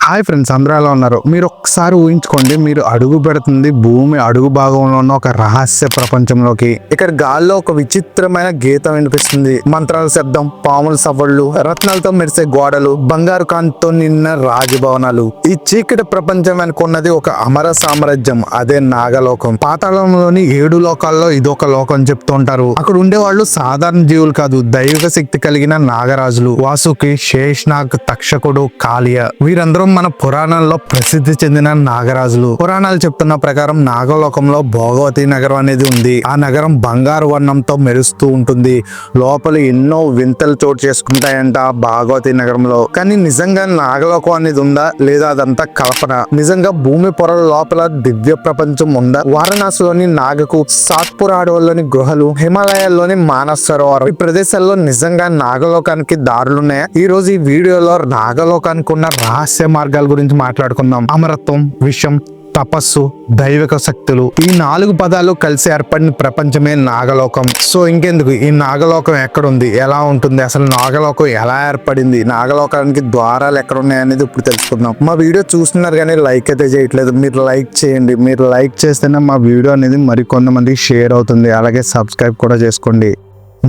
Hi friends, అందరూ ఎలా ఉన్నారు? మీరు ఒక్కసారి ఊహించుకోండి, మీరు అడుగు పెడుతుంది భూమి అడుగు భాగంలో ఉన్న ఒక రహస్య ప్రపంచంలోకి. ఇక్కడ గాల్లో ఒక విచిత్రమైన గీతం వినిపిస్తుంది. మంత్రాల శబ్దం, పాముల సవ్వళ్ళు, రత్నాలతో మెరిసే గోడలు, బంగారు కాంతితో నిన్న రాజభవనాలు. ఈ చీకటి ప్రపంచం అనుకున్నది ఒక అమర సామ్రాజ్యం, అదే నాగలోకం. పాతాళంలోని 7 లోకాల్లో ఇదొక లోకం చెప్తూ ఉంటారు. అక్కడ ఉండే వాళ్ళు సాధారణ జీవులు కాదు, దైవిక శక్తి కలిగిన నాగరాజులు. వాసుకి, శేష్నాగ్, తక్షకుడు, కాళియ, వీరందరూ మన పురాణాల్లో ప్రసిద్ధి చెందిన నాగరాజులు. పురాణాలు చెప్తున్న ప్రకారం నాగలోకంలో భోగవతి నగరం అనేది ఉంది. ఆ నగరం బంగారు వర్ణంతో మెరుస్తూ ఉంటుంది. లోపల ఎన్నో వింతలు చోటు చేసుకుంటాయంట భోగవతి నగరంలో. కానీ నిజంగా నాగలోకం అనేది ఉందా లేదా అదంతా కల్పన? నిజంగా భూమి పొరల లోపల దివ్య ప్రపంచం ఉందా? వారణాసిలోని నాగకు, సాత్పుర అడవుల్లోని గుహలు, హిమాలయాల్లోని మానస సరోవరం, ఈ ప్రదేశాల్లో నిజంగా నాగలోకానికి దారులున్నాయా? ఈ రోజు ఈ వీడియోలో నాగలోకానికి ఉన్న రహస్య మార్గాల గురించి మాట్లాడుకుందాం. అమరత్వం, విషం, తపస్సు, దైవిక శక్తులు, ఈ 4 పదాలు కలిసి ఏర్పడిన ప్రపంచమే నాగలోకం. సో ఇంకెందుకు, ఈ నాగలోకం ఎక్కడుంది, ఎలా ఉంటుంది, అసలు నాగలోకం ఎలా ఏర్పడింది, నాగలోకానికి ద్వారాలు ఎక్కడ ఉన్నాయి అనేది ఇప్పుడు తెలుసుకుందాం. మా వీడియో చూస్తున్నారు కానీ లైక్ అయితే చేయట్లేదు. మీరు లైక్ చేయండి. మీరు లైక్ చేస్తేనే మా వీడియో అనేది మరికొంతమందికి షేర్ అవుతుంది. అలాగే సబ్స్క్రైబ్ కూడా చేసుకోండి.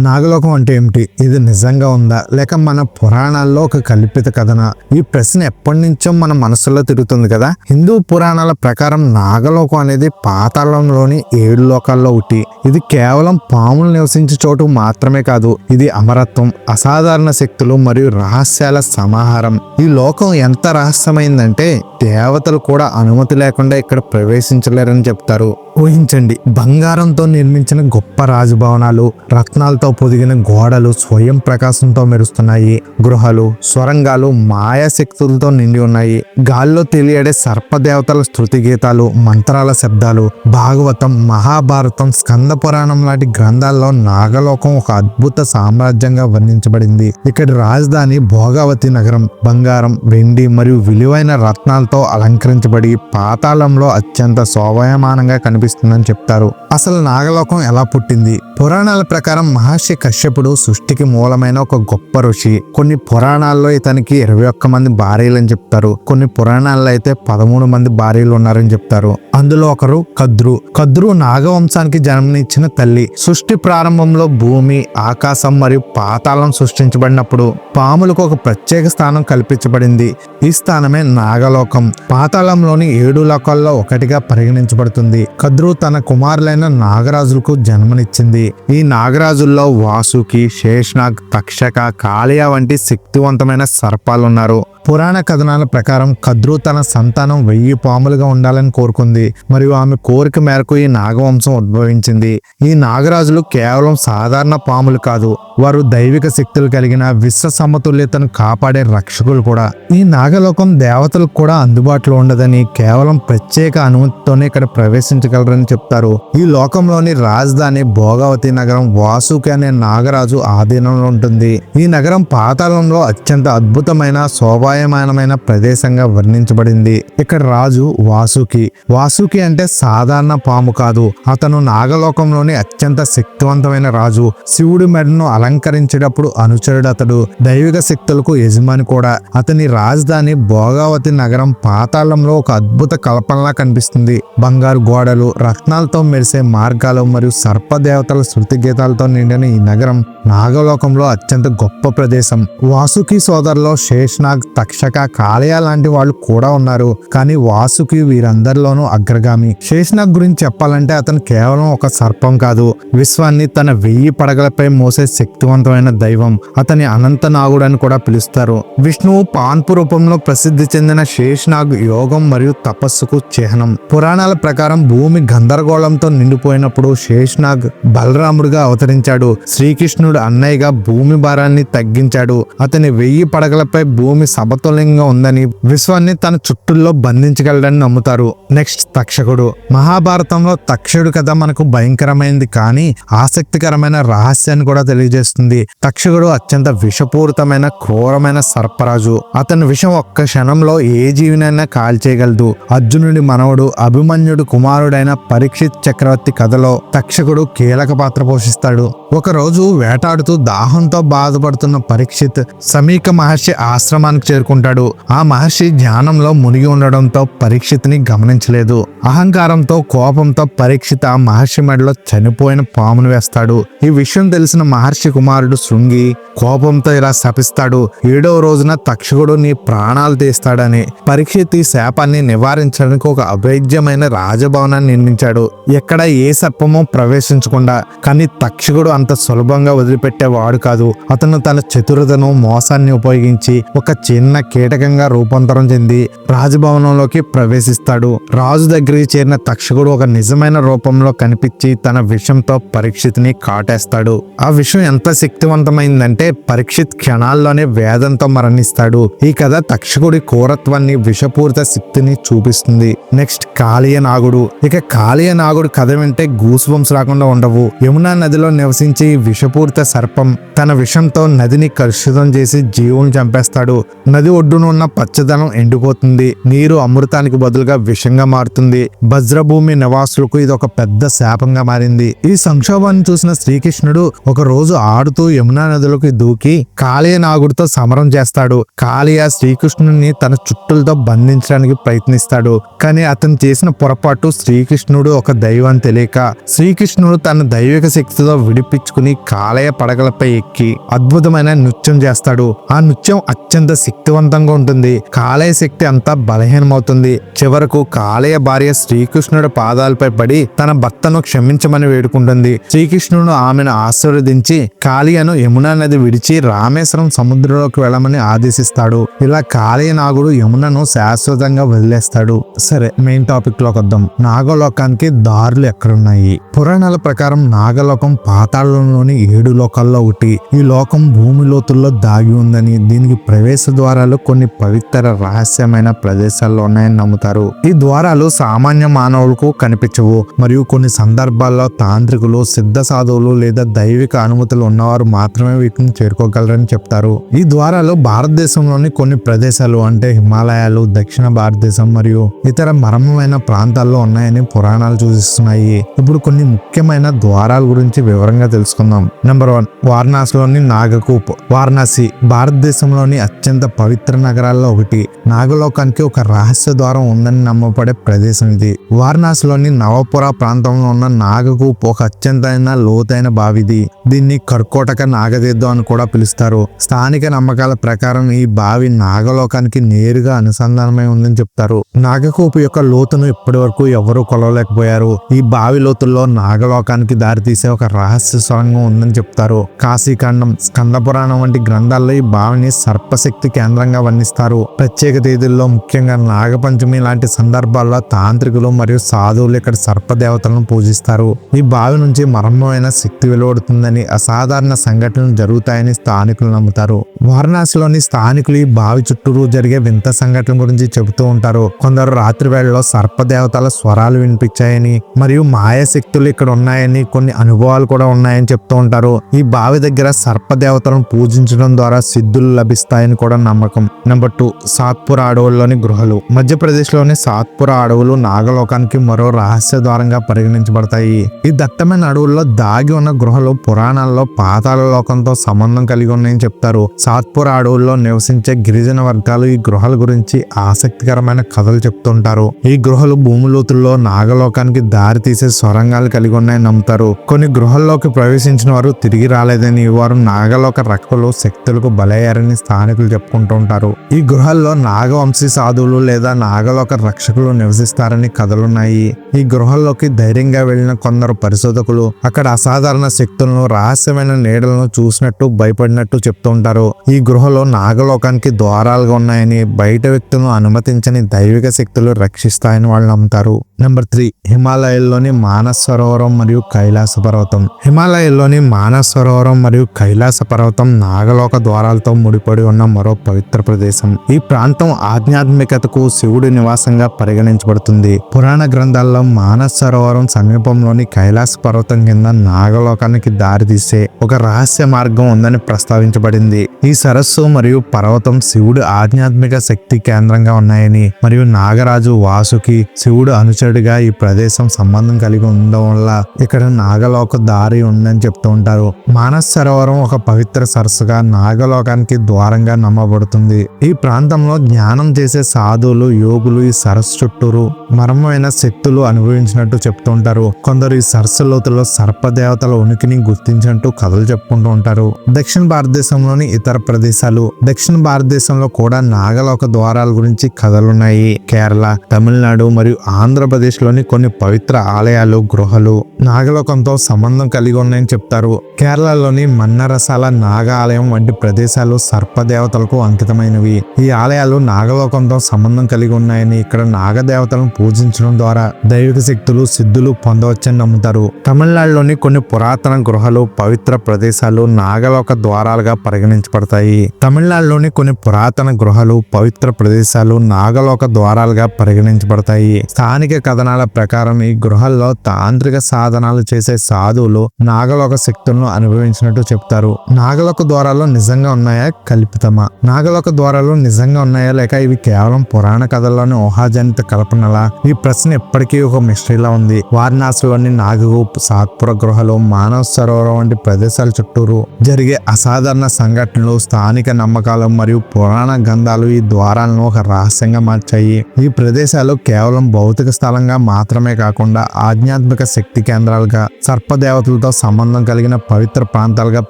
నాగలోకం అంటే ఏమిటి? ఇది నిజంగా ఉందా లేక మన పురాణాల్లో ఒక కల్పిత కథనా? ఈ ప్రశ్న ఎప్పటి నుంచో మన మనసులో తిరుగుతుంది కదా. హిందూ పురాణాల ప్రకారం నాగలోకం అనేది పాతాళంలోని 7 లోకాల్లో ఒకటి. ఇది కేవలం పాములు నివసించే చోటు మాత్రమే కాదు, ఇది అమరత్వం, అసాధారణ శక్తులు మరియు రహస్యాల సమాహారం. ఈ లోకం ఎంత రహస్యమైందంటే దేవతలు కూడా అనుమతి లేకుండా ఇక్కడ ప్రవేశించలేరని చెప్తారు. ఊహించండి, బంగారంతో నిర్మించిన గొప్ప రాజభవనాలు, రత్నాలతో పొదిగిన గోడలు స్వయం ప్రకాశంతో మెరుస్తున్నాయి. గృహలు, స్వరంగాలు మాయాశక్తులతో నిండి ఉన్నాయి. గాల్లో తెలియడే సర్పదేవతల స్తుతి గీతాలు, మంత్రాల శబ్దాలు. భాగవతం, మహాభారతం, స్కంద పురాణం లాంటి గ్రంథాల్లో నాగలోకం ఒక అద్భుత సామ్రాజ్యంగా వర్ణించబడింది. ఇక్కడి రాజధాని భోగావతి నగరం బంగారం, వెండి మరియు విలువైన రత్నాలతో అలంకరించబడి పాతాళంలో అత్యంత శోభాయమానంగా కనిపిస్తుందని చెప్తారు. అసలు నాగలోకం ఎలా పుట్టింది? పురాణాల ప్రకారం మహర్షి కశ్యపుడు సృష్టికి మూలమైన ఒక గొప్ప ఋషి. కొన్ని పురాణాల్లో ఇతనికి 21 మంది భార్యలని చెప్తారు. కొన్ని పురాణాల్లో అయితే 13 మంది భార్యలు ఉన్నారని చెప్తారు. అందులో ఒకరు కద్రు. కద్రు నాగవంశానికి జన్మనిచ్చిన తల్లి. సృష్టి ప్రారంభంలో భూమి, ఆకాశం మరియు పాతాళం సృష్టించబడినప్పుడు పాములకు ఒక ప్రత్యేక స్థానం కల్పించబడింది. ఈ స్థానమే నాగలోకం. పాతాళంలోని 7 లోకాల్లో ఒకటిగా పరిగణించబడుతుంది. కద్రు తన కుమారులైన నాగరాజులకు జన్మనిచ్చింది. ఈ నాగరాజుల్లో వాసుకి, శేష్నాగ్, తక్షక, కాళియ వంటి శక్తివంతమైన సర్పాలున్నారు. పురాణ కథనాల ప్రకారం కద్రు తన సంతానం 1000 పాములుగా ఉండాలని కోరుకుంది మరియు ఆమె కోరిక మేరకు ఈ నాగవంశం ఉద్భవించింది. ఈ నాగరాజులు కేవలం సాధారణ పాములు కాదు, వారు దైవిక శక్తులు కలిగిన విశ్వ సమతుల్యతను కాపాడే రక్షకులు కూడా. ఈ నాగలోకం దేవతలకు కూడా అందుబాటులో ఉండదని, కేవలం ప్రత్యేక అనుమతితోనే ఇక్కడ ప్రవేశించగలరని చెప్తారు. ఈ లోకంలోని రాజధాని భోగావతి నగరం వాసుకి అనే నాగరాజు ఆధీనంలో ఉంటుంది. ఈ నగరం పాతాళంలో అత్యంత అద్భుతమైన శోభాయమానమైన ప్రదేశంగా వర్ణించబడింది. ఇక్కడ రాజు వాసుకి. వాసుకి అంటే సాధారణ పాము కాదు, అతను నాగలోకంలోని అత్యంత శక్తివంతమైన రాజు. శివుడి మెడను అలంకరించేటప్పుడు అనుచరుడు అతడు. దైవిక శక్తులకు యజమాని కూడా. అతని రాజధాని భోగావతి నగరం పాతాళంలో ఒక అద్భుత కల్పనలా కనిపిస్తుంది. బంగారు గోడలు, రత్నాలతో మెరిసే మార్గాలు మరియు సర్పదేవతల శృతి గీతాలతో నిండిన ఈ నగరం నాగలోకంలో అత్యంత గొప్ప ప్రదేశం. వాసుకి సోదరులో శేష్నాగ్, తక్షక, కాళియ లాంటి వాళ్ళు కూడా ఉన్నారు. కానీ వాసుకి వీరందరిలోనూ అగ్రగామి. శేష్నాగ్ గురించి చెప్పాలంటే అతను కేవలం ఒక సర్పం కాదు, విశ్వాన్ని తన 1000 పడగలపై మోసే శక్తివంతమైన దైవం. అతని అనంత నాగుడు అని కూడా పిలుస్తారు. విష్ణువు పాన్పు రూపంలో ప్రసిద్ధి చెందిన శేష్నాగ్ యోగం మరియు తపస్సుకు చిహ్నం. పురాణాల ప్రకారం భూమి గందరగోళంతో నిండిపోయినప్పుడు శేష్నాగ్ బలరాముడిగా అవతరించాడు. శ్రీకృష్ణుడు అన్నయ్యగా భూమి భారాన్ని తగ్గించాడు. అతని 1000 పడగలపై భూమి సమతుల్యంగా ఉందని, విశ్వాన్ని తన చుట్టూల్లో బంధించగలడని నమ్ముతారు. నెక్స్ట్ తక్షకుడు. మహాభారతంలో తక్షకుడు కథ మనకు భయంకరమైనది కానీ ఆసక్తికరమైన రహస్యాన్ని కూడా తెలియజేస్తుంది. తక్షకుడు అత్యంత విషపూరితమైన క్రూరమైన సర్పరాజు. అతని విషం ఒక్క క్షణంలో ఏ జీవినైనా కాల్చేయగలదు. అర్జునుడి మనవడు అభిమన్యుడు కుమారుడైన పరీక్షిత్ చక్రవర్తి కథలో తక్షకుడు కీలక పాత్ర పోషిస్తాడు. ఒకరోజు వేటాడుతూ దాహంతో బాధపడుతున్న పరీక్షిత్ సమీక మహర్షి ఆశ్రమానికి చేరుకుంటాడు. ఆ మహర్షి ధ్యానంలో మునిగి ఉండడంతో పరీక్షిత్ని గమనించలేదు. అహంకారంతో కోపంతో పరీక్షిత్ ఆ మహర్షి మెడలో చనిపోయిన పామును వేస్తాడు. ఈ విషయం తెలిసిన మహర్షి కుమారుడు శృంగి కోపంతో ఇలా శపిస్తాడు. 7వ రోజున తక్షకుడు నీ ప్రాణాలు తీస్తాడని. పరీక్షిత్ ఈ శాపాన్ని నివారించడానికి ఒక అభేద్యమైన రాజభవనాన్ని నిర్మించాడు, ఎక్కడ ఏ సర్పమో ప్రవేశించకుండా. కానీ తక్షకుడు అంత సులభంగా వదిలిపెట్టేవాడు కాదు. అతను తన చతురతను మోసాన్ని ఉపయోగించి ఒక చిన్న కీటకంగా రూపాంతరం చెంది రాజభవనంలోకి ప్రవేశిస్తాడు. రాజు దగ్గరికి చేరిన తక్షకుడు ఒక నిజమైన రూపంలో కనిపించి తన విషంతో పరీక్షిత్ని కాటేస్తాడు. ఆ విషయం ఎంత శక్తివంతమైందంటే పరీక్షిత్ క్షణాల్లోనే వేదంతో మరణిస్తాడు. ఈ కథ తక్షకుడి క్రూరత్వాన్ని, విషపూరిత శక్తిని చూపిస్తుంది. నెక్స్ట్ కాళీయ నాగుడు. ఇక కాళీయ నాగుడు కథ వింటే గూస్ బంప్స్ రాకుండా ఉండవు. యమునా నదిలో నివసించే ఈ విషపూరిత సర్పం తన విషంతో నదిని కలుషితం చేసి జీవులను చంపేస్తాడు. నది ఒడ్డున ఉన్న పచ్చదనం ఎండిపోతుంది. నీరు అమృతానికి బదులుగా విషంగా మారుతుంది. వజ్రభూమి నివాసులకు ఇది ఒక పెద్ద శాపంగా మారింది. ఈ సంక్షోభాన్ని చూసిన శ్రీకృష్ణుడు ఒక రోజు ఆడుతూ యమునా నదిలోకి దూకి కాళీయ నాగుడితో సమరం చేస్తాడు. కాళీయ శ్రీకృష్ణుడిని తన చుట్టలతో బంధించడానికి ప్రయత్నిస్తాడు. కానీ అతను చేసిన పొరపాటు శ్రీకృష్ణుడు ఒక దైవం తెలియక శ్రీకృష్ణుడు తన దైవిక శక్తితో విడిపించుకుని కాళీయ పడగలపై ఎక్కి అద్భుతమైన నృత్యం చేస్తాడు. ఆ నృత్యం అత్యంత శక్తివంతంగా ఉంటుంది. కాళీయ శక్తి అంతా బలహీనమవుతుంది. చివరకు కాళీయ భార్య శ్రీకృష్ణుడి పాదాలపై పడి తన భర్తను క్షమించమని వేడుకుంటుంది. శ్రీకృష్ణుడు ఆమెను ఆశీర్వదించి కాళీయను యమునా నది విడిచి రామేశ్వరం సముద్రంలోకి వెళ్ళమని ఆదేశిస్తాడు. ఇలా కాళీయ నాగుడు యమునను శాశ్వతంగా వదిలేస్తాడు. సరే, మెయిన్ టాపిక్ లోకి వద్దాం. నాగలోకానికి దారులు ఎక్కడున్నాయి? పురాణాల ప్రకారం నాగలోకం పాతాళంలోని 7 లోకాల్లో ఒకటి. ఈ లోకం భూమి లోతుల్లో దాగి ఉందని, దీనికి ప్రవేశ ద్వారాలు కొన్ని పవిత్ర రహస్యమైన ప్రదేశాల్లో ఉన్నాయని నమ్ముతారు. ఈ ద్వారాలు సామాన్య మానవులకు కనిపించవు మరియు కొన్ని సందర్భాల్లో తాంత్రికులు, సిద్ధ సాధువులు లేదా దైవిక అనుమతులు ఉన్నవారు మాత్రమే వీటిని చేరుకోగలరని చెప్తారు. ఈ ద్వారాలు భారతదేశంలోని కొన్ని ప్రదేశాలు అంటే హిమాలయాలు, దక్షిణ భారతదేశం మరియు ఇతర మర్మమైన ప్రాంతాల్లో ఉన్నాయని పురాణాలు సూచిస్తున్నాయి. ఇప్పుడు కొన్ని ముఖ్యమైన ద్వారాల గురించి వివరంగా తెలుసుకుందాం. నెంబర్ 1, వారణాసిలోని నాగకూప్. వారణాసి భారతదేశంలోని అత్యంత పవిత్ర నగరాల్లో ఒకటి. నాగలోకానికి ఒక రహస్య ద్వారం ఉందని నమ్మబడే ప్రదేశం ఇది. వారణాసిలోని నవపుర ప్రాంతంలో ఉన్న నాగకూప్ ఒక అత్యంతైన లోతైన బావిది. దీన్ని కర్కోటక నాగతీర్థం అని కూడా పిలుస్తారు. స్థానిక నమ్మకాల ప్రకారం ఈ బావి నాగలోకానికి నేరుగా అనుసంధానమై ఉందని చెప్తారు. నాగకూపు యొక్క లోతును ఇప్పటి వరకు ఎవరూ కొలవలేకపోయారు. ఈ బావి లోతుల్లో నాగలోకానికి దారితీసే ఒక రహస్య సొరంగం ఉందని చెప్తారు. కాశీఖండం, స్కంద పురాణం వంటి గ్రంథాల్లో ఈ బావిని సర్పశక్తి కేంద్రంగా వర్ణిస్తారు. ప్రత్యేక తేదీల్లో, ముఖ్యంగా నాగపంచమి లాంటి సందర్భాల్లో తాంత్రికులు మరియు సాధువులు ఇక్కడ సర్పదేవతలను పూజిస్తారు. ఈ బావి నుంచి మర్మమైన శక్తి వెలువడుతుందని, అసాధారణ సంఘటనలు జరుగుతాయని స్థానికులు నమ్ముతారు. వారణాసిలోని స్థానికులు ఈ బావి చుట్టూరు జరిగే వింత సంఘటనల గురించి చెబుతూ ఉంటారు. కొందరు రాత్రి వేళలో సర్పదేవతల స్వరాలు వినిపించాయని మరియు మాయాశక్తులు ఇక్కడ ఉన్నాయని, కొన్ని అనుభవాలు కూడా ఉన్నాయని చెప్తూ ఉంటారు. ఈ బావి దగ్గర సర్పదేవతలను పూజించడం ద్వారా సిద్ధులు లభిస్తాయని కూడా నమ్మకం. నెంబర్ 2, సాత్పురా అడవుల్లోని గృహలు. మధ్యప్రదేశ్ లోని సాత్పురా అడవులు నాగలోకానికి మరో రహస్య ద్వారంగా పరిగణించబడతాయి. ఈ దట్టమైన అడవుల్లో దాగి ఉన్న గృహలు పురాణాల్లో పాతాళ లోకంతో సంబంధం కలిగి ఉన్నాయని చెప్తారు. సాత్పురా అడవుల్లో నివసించే గిరిజన వర్గాలు ఈ గృహల గురించి ఆసక్తికరమైన కథలు చెప్తుంటారు. ఈ గృహలు భూమి లోతుల్లో నాగలోకానికి దారి తీసే సొరంగాలు కలిగి ఉన్నాయని నమ్ముతారు. కొన్ని గృహల్లోకి ప్రవేశించిన వారు తిరిగి రాలేదని, వారు నాగలోక రక్షకులు శక్తులకు బలయ్యారని స్థానికులు చెప్పుకుంటూ ఉంటారు. ఈ గృహాల్లో నాగవంశీ సాధువులు లేదా నాగలోక రక్షకులు నివసిస్తారని కథలున్నాయి. ఈ గృహాల్లోకి ధైర్యంగా వెళ్లిన కొందరు పరిశోధకులు అక్కడ అసాధారణ శక్తులను, రహస్యమైన నీడలను చూసినట్టు భయపడినట్టు చెప్తూ ఉంటారు. ఈ గృహలో నాగలోకానికి ద్వారాలుగా ఉన్నాయని, బయట వ్యక్తులను అనుమతించని దైవిక శక్తులు రక్షిస్తాయని వాళ్ళు నమ్ముతారు. నెంబర్ 3, హిమాలయాల్లోని మానస్ సరోవరం మరియు కైలాస పర్వతం. హిమాలయాల్లోని మానస్ సరోవరం మరియు కైలాస పర్వతం నాగలోక ద్వారాలతో ముడిపడి ఉన్న మరో పవిత్ర ప్రదేశం. ఈ ప్రాంతం ఆధ్యాత్మికతకు శివుడి నివాసంగా పరిగణించబడుతుంది. పురాణ గ్రంథాల్లో మానస్ సరోవరం సమీపంలోని కైలాస పర్వతం కింద నాగలోకానికి దారితీసే ఒక రహస్య మార్గం ఉందని ప్రస్తావించబడింది. ఈ సరస్సు మరియు పర్వతం శివుడు ఆధ్యాత్మిక శక్తి కేంద్రంగా ఉన్నాయని మరియు నాగరాజు వాసుకి శివుడు అనుచరుడు బుద్ధుడిగా ఈ ప్రదేశం సంబంధం కలిగి ఉండడం వల్ల ఇక్కడ నాగలోక దారి ఉందని చెప్తూ ఉంటారు. మానస్ సరోవరం ఒక పవిత్ర సరస్సుగా నాగలోకానికి ద్వారంగా నమ్మబడుతుంది. ఈ ప్రాంతంలో జ్ఞానం చేసే సాధువులు యోగులు ఈ సరస్సు చుట్టూరు మర్మమైన శక్తులు అనుభవించినట్టు చెప్తుంటారు. కొందరు ఈ సరస్సు లోతుల్లో సర్పదేవతల ఉనికిని గుర్తించినట్టు కథలు చెప్పుకుంటూ ఉంటారు. దక్షిణ భారతదేశంలోని ఇతర ప్రదేశాలు. దక్షిణ భారతదేశంలో కూడా నాగలోక ద్వారాల గురించి కథలున్నాయి. కేరళ, తమిళనాడు మరియు ఆంధ్రప్రదేశ్ లోని కొన్ని పవిత్ర ఆలయాలు గృహలు నాగలోకంతో సంబంధం కలిగి ఉన్నాయని చెప్తారు. కేరళలోని మన్నరసాల నాగ ఆలయం వంటి ప్రదేశాలు సర్పదేవతలకు అంకితమైనవి. ఈ ఆలయాలు నాగలోకంతో సంబంధం కలిగి ఉన్నాయని, ఇక్కడ నాగదేవతలను పూజించడం ద్వారా దైవిక శక్తులు సిద్ధులు పొందవచ్చని నమ్ముతారు. తమిళనాడులోని కొన్ని పురాతన గృహలు పవిత్ర ప్రదేశాలు నాగలోక ద్వారాలుగా పరిగణించబడతాయి. తమిళనాడులోని కొన్ని పురాతన గృహలు పవిత్ర ప్రదేశాలు నాగలోక ద్వారాలుగా పరిగణించబడతాయి. స్థానిక కథనాల ప్రకారం ఈ గృహాల్లో తాంత్రిక సాధనాలు చేసే సాధువులు నాగలోక శక్తులను అనుభవించినట్టు చెప్తారు. నాగలోక ద్వారాలు నిజంగా ఉన్నాయా, కల్పితమా? నాగలోక ద్వారాలు నిజంగా ఉన్నాయా లేక ఇవి కేవలం పురాణ కథల్లోని ఊహాజనిత కల్పనలా? ఈ ప్రశ్న ఎప్పటికీ ఒక మిస్టరీలా ఉంది. వారణాసిలోని నాగగూప్, సాత్పుర గృహలు, మానస్ సరోవరం వంటి ప్రదేశాల చుట్టూరు జరిగే అసాధారణ సంఘటనలు, స్థానిక నమ్మకాలు మరియు పురాణ గంధాలు ఈ ద్వారాలను ఒక రహస్యంగా మార్చాయి. ఈ ప్రదేశాలు కేవలం భౌతిక స్థలంగా మాత్రమే కాకుండా ఆధ్యాత్మిక శక్తి కేంద్రాలుగా, సర్పదేవతలతో సంబంధం కలిగిన పవిత్ర ప్రాంతాలుగా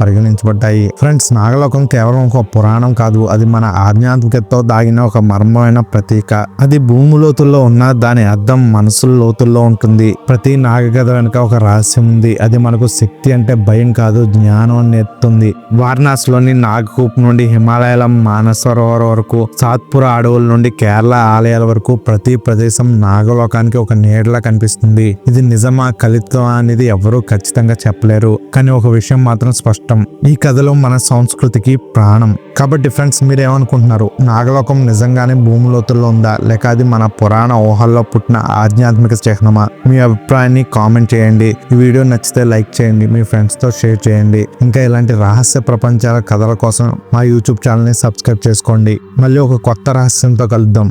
పరిగణించబడ్డాయి. ఫ్రెండ్స్, నాగలోకం కేవలం ఒక పురాణం కాదు, అది మన ఆధ్యాత్మికతతో దాగిన ఒక మర్మమైన ప్రతీక. అది భూమి లోతుల్లో ఉన్న దాని అర్థం మనసుల లోతుల్లో ఉంటుంది. ప్రతి నాగకథ వెనుక ఒక రహస్యం ఉంది. అది మనకు శక్తి అంటే భయం కాదు, జ్ఞానం నేర్పుతుంది. వారణాసిలోని నాగకూప్ నుండి హిమాలయాల మానస సరోవరం వరకు, సాత్పుర అడవుల నుండి కేరళ ఆలయాల వరకు ప్రతి ప్రదేశం నాగలోకానికి ఒక నీడలా కనిపిస్తుంది. ఇది నిజమా కల్పితమా అనేది ఎవరూ ఖచ్చితంగా చెప్పలేరు. కానీ ఒక విషయం మాత్రం స్పష్టం, ఈ కథలో మన సంస్కృతికి ప్రాణం. కాబట్టి ఫ్రెండ్స్, మీరేమనుకుంటున్నారు? నాగలోకం నిజంగానే భూమి లోతుల్లో ఉందా లేక అది మన పురాణ ఊహల్లో పుట్టిన ఆధ్యాత్మిక చిహ్నమా? మీ అభిప్రాయాన్ని కామెంట్ చేయండి. ఈ వీడియో నచ్చితే లైక్ చేయండి, మీ ఫ్రెండ్స్ తో షేర్ చేయండి. ఇంకా ఇలాంటి రహస్య ప్రపంచాల కథల కోసం మా యూట్యూబ్ ఛానల్ ని సబ్స్క్రైబ్ చేసుకోండి. మళ్ళీ ఒక కొత్త రహస్యంతో కలుద్దాం.